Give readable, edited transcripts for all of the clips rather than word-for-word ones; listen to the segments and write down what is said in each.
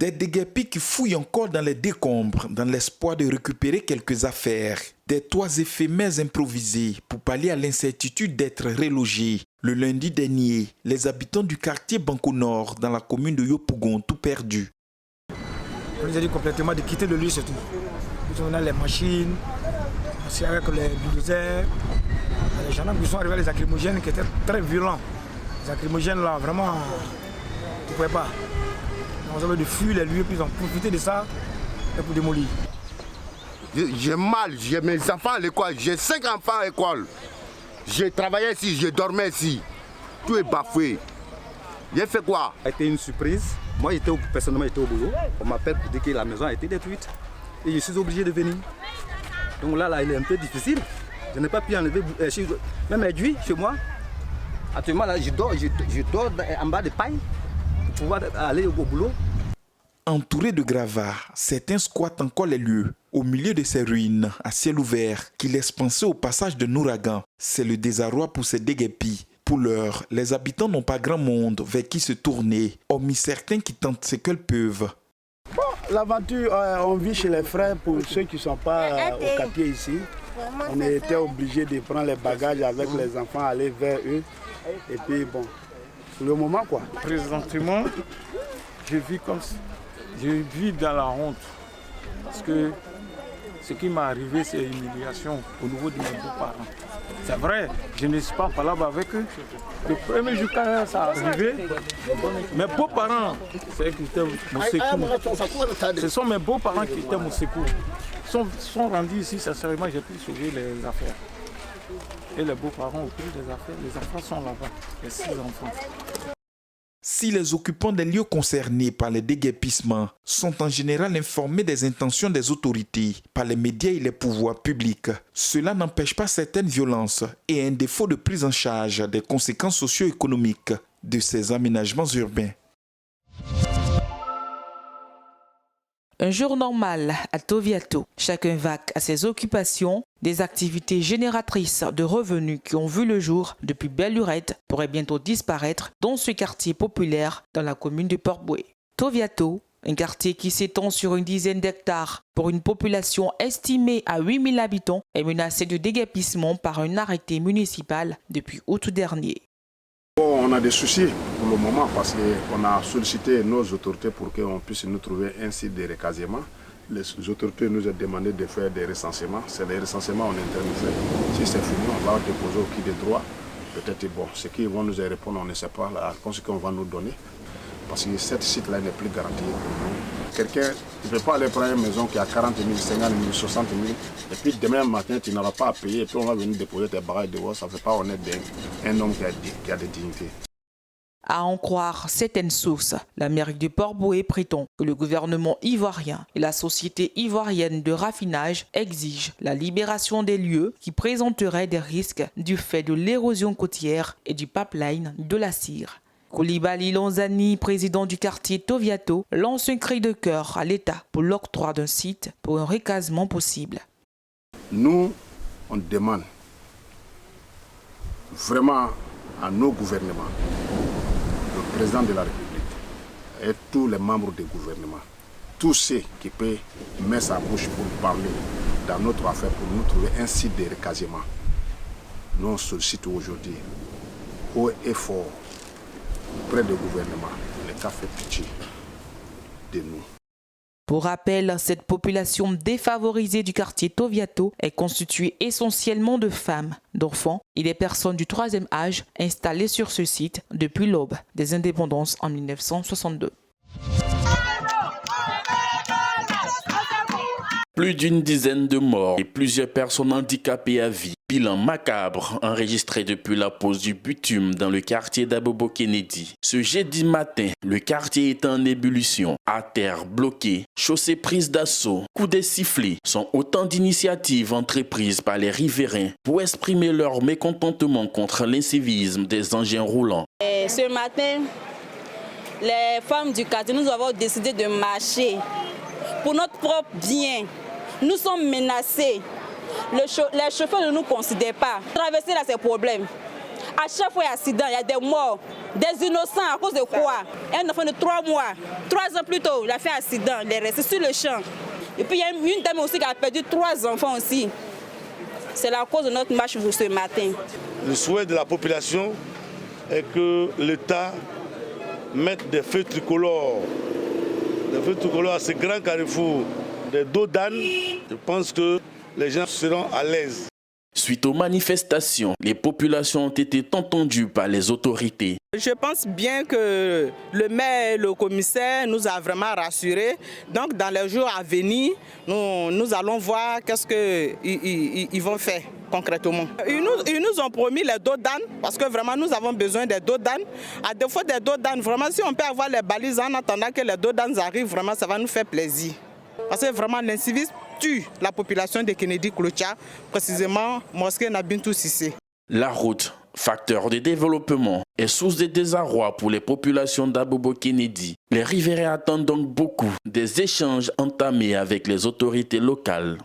Des déguerpis qui fouillent encore dans les décombres dans l'espoir de récupérer quelques affaires. Des toits éphémères improvisés pour pallier à l'incertitude d'être relogés. Le lundi dernier, les habitants du quartier Banco Nord dans la commune de Yopougon ont tout perdu. On nous a dit complètement de quitter le lieu surtout. On a les machines, aussi avec les bulldozers. Les gendarmes qui sont arrivés, les lacrymogènes qui étaient très violents. Les lacrymogènes là, vraiment, tu ne pouvais pas. On avait de fuir les lieux, puis ils ont profité de ça pour démolir. J'ai mal, j'ai mes enfants à l'école, j'ai 5 enfants à l'école. J'ai travaillé ici, j'ai dormi ici. Tout est bafoué. J'ai fait quoi? Ça a été une surprise. Moi, personnellement, j'étais au boulot. On m'appelle pour dire que la maison a été détruite. Et je suis obligé de venir. Donc là, il est un peu difficile. Je n'ai pas pu enlever même réduit chez moi. Actuellement, là, je dors en bas de paille pour pouvoir aller au boulot. Entourés de gravats, certains squattent encore les lieux. Au milieu de ces ruines à ciel ouvert qui laissent penser au passage de l'ouragan, c'est le désarroi pour ces déguerpis. Pour l'heure, les habitants n'ont pas grand monde vers qui se tourner, hormis certains qui tentent ce qu'ils peuvent. Bon, l'aventure, on vit chez les frères pour ceux qui ne sont pas au quartier ici. On était obligé de prendre les bagages avec les enfants, aller vers eux. Et puis bon, c'est le moment quoi. Présentement, je vis dans la honte. Parce que ce qui m'est arrivé, c'est une humiliation au niveau de mes beaux-parents. C'est vrai, je ne suis pas parlable avec eux. Le premier jour quand ça est arrivé, mes beaux-parents, c'est eux qui étaient mon secours. Ce sont mes beaux-parents qui étaient mon secours. Ils sont rendus ici, sincèrement, j'ai pu sauver les affaires. Et les beaux-parents ont pris les affaires, les enfants sont là-bas, les 6 enfants. Si les occupants des lieux concernés par les déguerpissements sont en général informés des intentions des autorités par les médias et les pouvoirs publics, cela n'empêche pas certaines violences et un défaut de prise en charge des conséquences socio-économiques de ces aménagements urbains. Un jour normal à Toviato. Chacun vaque à ses occupations. Des activités génératrices de revenus qui ont vu le jour depuis belle lurette pourraient bientôt disparaître dans ce quartier populaire dans la commune de Port-Bouët. Toviato, un quartier qui s'étend sur une dizaine d'hectares pour une population estimée à 8000 habitants, est menacé de déguerpissement par un arrêté municipal depuis août dernier. On a des soucis pour le moment parce qu'on a sollicité nos autorités pour qu'on puisse nous trouver un site de recasement. Les autorités nous ont demandé de faire des recensements. C'est des recensements en interne. Si c'est fini, on va déposer au qui de droit. Peut-être bon, ce qu'ils vont nous répondre, on ne sait pas la réponse qu'on va nous donner. Parce que ce site-là n'est plus garanti pour nous. Quelqu'un ne peut pas aller prendre une maison qui a 40 000, 50 000, 60 000. Et puis demain matin, tu n'auras pas à payer. Et puis on va venir déposer tes bagages dehors. Ça ne fait pas honnête d'un homme qui a des dignités. À en croire certaines sources, la mairie de Port-Bouët prétend que le gouvernement ivoirien et la société ivoirienne de raffinage exigent la libération des lieux qui présenteraient des risques du fait de l'érosion côtière et du pipeline de la Cire. Koulibaly Lonzani, président du quartier Toviato, lance un cri de cœur à l'État pour l'octroi d'un site pour un recasement possible. Nous, on demande vraiment à nos gouvernements, le président de la République et tous les membres du gouvernement, tous ceux qui peuvent mettre sa bouche pour parler dans notre affaire, pour nous trouver un site de recasement. Nous, on sollicite aujourd'hui, haut et fort, auprès du gouvernement, l'État fait pitié de nous. Pour rappel, cette population défavorisée du quartier Toviato est constituée essentiellement de femmes, d'enfants et des personnes du 3e âge installées sur ce site depuis l'aube des indépendances en 1962. Plus d'une dizaine de morts et plusieurs personnes handicapées à vie. Bilan macabre enregistré depuis la pose du bitume dans le quartier d'Abobo Kennedy. Ce jeudi matin, le quartier est en ébullition. À terre bloquée, chaussées prises d'assaut, coups de sifflet sont autant d'initiatives entreprises par les riverains pour exprimer leur mécontentement contre l'incivisme des engins roulants. Ce matin, les femmes du quartier, nous avons décidé de marcher pour notre propre bien. Nous sommes menacés. Les chauffeurs ne nous considèrent pas. Traverser là, c'est problème. À chaque fois, il y a accident, il y a des morts. des innocents à cause de quoi? Un enfant de 3 mois, 3 ans plus tôt, il a fait un accident, il est resté sur le champ. Et puis il y a une dame aussi qui a perdu 3 enfants aussi. C'est la cause de notre marche pour ce matin. Le souhait de la population est que l'État mette des feux tricolores à ce grand carrefour des dos d'âne. Je pense que les gens seront à l'aise. Suite aux manifestations, les populations ont été entendues par les autorités. Je pense bien que le maire et le commissaire nous a vraiment rassurés. Donc dans les jours à venir, nous allons voir qu'est-ce qu'ils vont faire concrètement. Ils nous ont promis les dos d'âne parce que vraiment nous avons besoin des dos d'âne. À défaut des dos d'âne, vraiment si on peut avoir les balises en attendant que les dos d'âne arrivent, vraiment ça va nous faire plaisir. Parce que vraiment l'incivisme tue la population de Kennedy-Kouloucha, précisément mosquée Nabintou Sissé. La route, facteur de développement, est source de désarroi pour les populations d'Abobo-Kennedy. Les riverains attendent donc beaucoup des échanges entamés avec les autorités locales.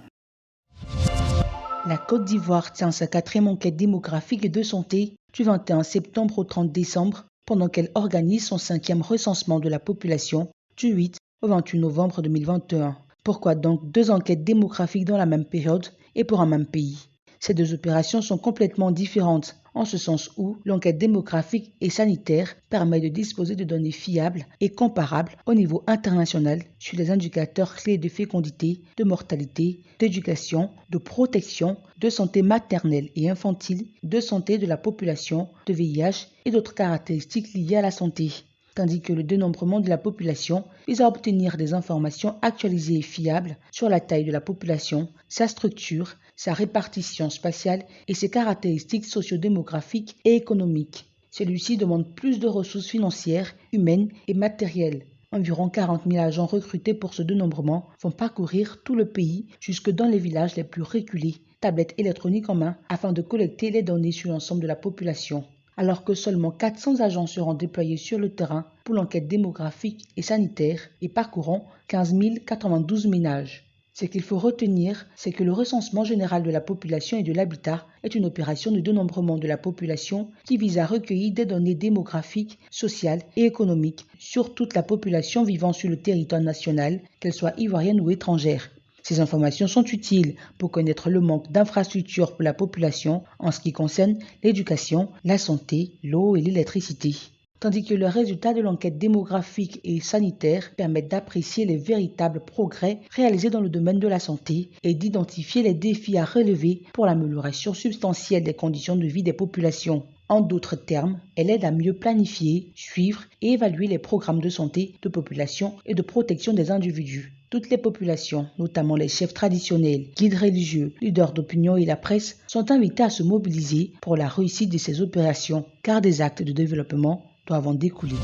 La Côte d'Ivoire tient sa 4e enquête démographique et de santé du 21 septembre au 30 décembre, pendant qu'elle organise son 5e recensement de la population du 8 au 28 novembre 2021. Pourquoi donc 2 enquêtes démographiques dans la même période et pour un même pays? Ces 2 opérations sont complètement différentes, en ce sens où l'enquête démographique et sanitaire permet de disposer de données fiables et comparables au niveau international sur les indicateurs clés de fécondité, de mortalité, d'éducation, de protection, de santé maternelle et infantile, de santé de la population, de VIH et d'autres caractéristiques liées à la santé. Tandis que le dénombrement de la population vise à obtenir des informations actualisées et fiables sur la taille de la population, sa structure, sa répartition spatiale et ses caractéristiques sociodémographiques et économiques. Celui-ci demande plus de ressources financières, humaines et matérielles. Environ 40 000 agents recrutés pour ce dénombrement vont parcourir tout le pays jusque dans les villages les plus reculés, tablettes électroniques en main, afin de collecter les données sur l'ensemble de la population. Alors que seulement 400 agents seront déployés sur le terrain pour l'enquête démographique et sanitaire et parcourront 15 092 ménages. Ce qu'il faut retenir, c'est que le recensement général de la population et de l'habitat est une opération de dénombrement de la population qui vise à recueillir des données démographiques, sociales et économiques sur toute la population vivant sur le territoire national, qu'elle soit ivoirienne ou étrangère. Ces informations sont utiles pour connaître le manque d'infrastructures pour la population en ce qui concerne l'éducation, la santé, l'eau et l'électricité. Tandis que les résultats de l'enquête démographique et sanitaire permettent d'apprécier les véritables progrès réalisés dans le domaine de la santé et d'identifier les défis à relever pour l'amélioration substantielle des conditions de vie des populations. En d'autres termes, elle aide à mieux planifier, suivre et évaluer les programmes de santé, de population et de protection des individus. Toutes les populations, notamment les chefs traditionnels, guides religieux, leaders d'opinion et la presse, sont invités à se mobiliser pour la réussite de ces opérations, car des actes de développement doivent en découler.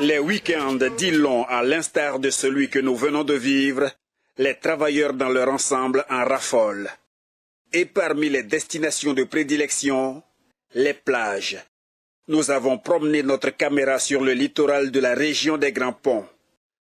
Les week-ends disent long, à l'instar de celui que nous venons de vivre, les travailleurs dans leur ensemble en raffolent. Et parmi les destinations de prédilection, les plages. Nous avons promené notre caméra sur le littoral de la région des Grands Ponts.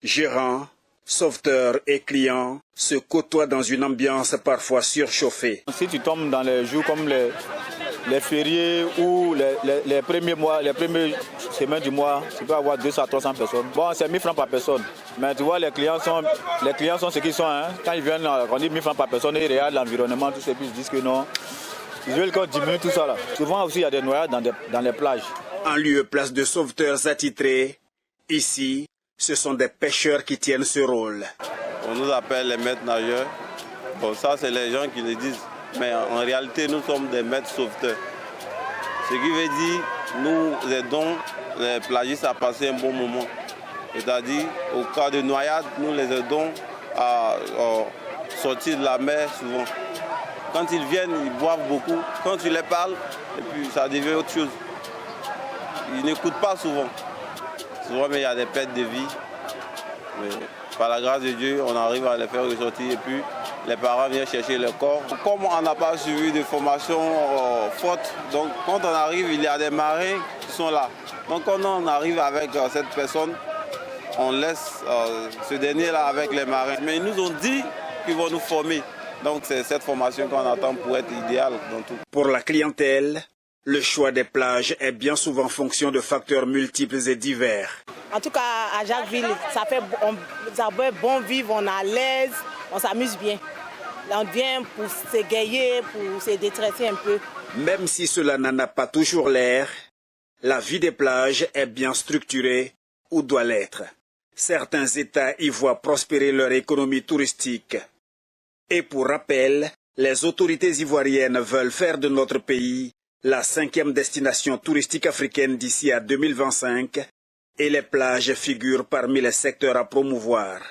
Gérants, sauveteurs et clients se côtoient dans une ambiance parfois surchauffée. Si tu tombes dans les jours comme les fériés ou les premiers mois, les premières semaines du mois, tu peux avoir 200 à 300 personnes. Bon, c'est 1000 francs par personne. Mais tu vois, les clients sont ce qu'ils sont. Hein. Quand ils viennent, on dit 1000 francs par personne, ils regardent l'environnement, tout ça, puis ils disent que non. Ils veulent qu'on diminue tout ça là. Souvent aussi, il y a des noyades dans les plages. En lieu place de sauveteurs attitrés, ici, ce sont des pêcheurs qui tiennent ce rôle. On nous appelle les maîtres nageurs. Bon, ça, c'est les gens qui le disent. Mais en réalité, nous sommes des maîtres sauveteurs. Ce qui veut dire, nous aidons les plagistes à passer un bon moment. C'est-à-dire, au cas de noyade, nous les aidons à sortir de la mer souvent. Quand ils viennent, ils boivent beaucoup. Quand tu les parles, et puis ça devient autre chose. Ils n'écoutent pas souvent. Souvent, mais il y a des pertes de vie. Mais par la grâce de Dieu, on arrive à les faire ressortir. Et puis, les parents viennent chercher le corps. Comme on n'a pas suivi de formation forte, donc quand on arrive, il y a des marins qui sont là. Donc quand on arrive avec cette personne, on laisse ce dernier-là avec les marins. Mais ils nous ont dit qu'ils vont nous former. Donc c'est cette formation qu'on attend pour être idéale dans tout. Pour la clientèle, Le choix des plages est bien souvent fonction de facteurs multiples et divers. En tout cas, à Jacquesville, ça fait bon vivre, on est à l'aise, on s'amuse bien. On vient pour s'égayer, pour se détresser un peu. Même si cela n'en a pas toujours l'air, la vie des plages est bien structurée ou doit l'être. Certains États y voient prospérer leur économie touristique. Et pour rappel, les autorités ivoiriennes veulent faire de notre pays la 5e destination touristique africaine d'ici à 2025 et les plages figurent parmi les secteurs à promouvoir.